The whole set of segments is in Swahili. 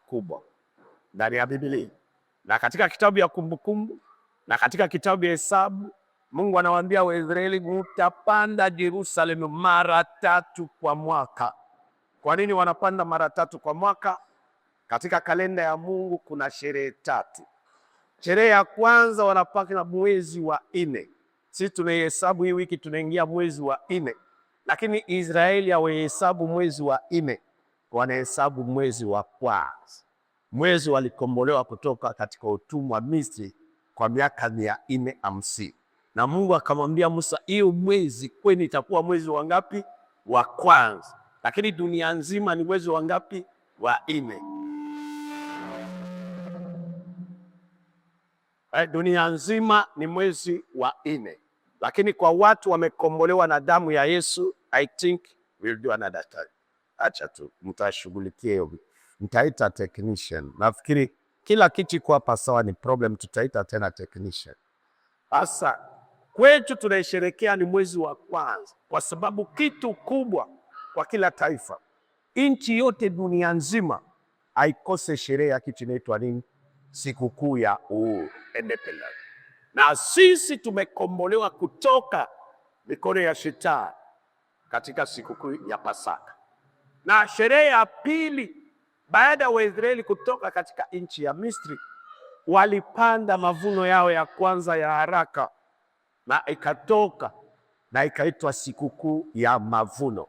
kubwa ndani ya Biblia na katika kitabu ya Kumbukumbu na katika kitabu ya Hesabu. Mungu anawaambia Waisraeli, mtapanda Yerusalemu mara 3 kwa mwaka. Kwa nini wanapanda mara 3 kwa mwaka? Katika kalenda ya Mungu kuna sherehe 3. Sherehe ya kwanza wanapaka mwezi wa 4. Sisi tunaihesabu hii wiki tunaingia mwezi wa 4. Lakini Israeli hawahesabu mwezi wa 4. Wanahesabu mwezi wa kwanza. Mwezi walikombolewa kutoka katika utumwa wa Misri kwa miaka 450. Na Mungu akamwambia Musa, hiyo mwezi kwani itakuwa mwezi wa ngapi? Wa kwanza. Lakini dunia nzima ni mwezi wa ngapi? Wa 4. Dunia nzima ni mwezi wa 4. Lakini kwa watu wamekombolewa na damu ya Yesu, I think we'll do another time. Acha tu mtashughulikia hiyo. Mtaita technician. Nafikiri kila kitu kwa hapa sawa, ni problem, tutaita tena technician. Sasa kwetu tunaisherekea ni mwezi wa kwanza kwa sababu kitu kubwa kwa kila taifa. Nchi yote dunia nzima haikose sherehe ya kitu inaitwa nini? Sikukuu ya uhuru, independence. Na sisi tumekombolewa kutoka mikono ya shetani katika sikukuu ya Pasaka. Na sherehe ya pili, baada ya Waisraeli kutoka katika nchi ya Misri, walipanda mavuno yao ya kwanza ya haraka na ikatoka na ikaitwa sikukuu ya mavuno.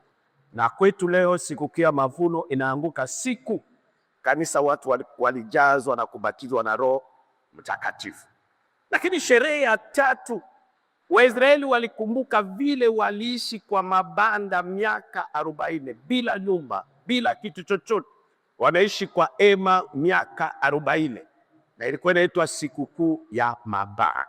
Na kwetu leo sikukuu ya mavuno inaanguka siku kanisa watu walijazwa na kubatizwa na Roho Mtakatifu. Lakini sherehe ya tatu, Waisraeli walikumbuka vile waliishi kwa mabanda miaka 40 bila nyumba, bila kitu chochote. Wanaishi kwa hema miaka 40 na ilikuwa inaitwa sikukuu ya mabanda.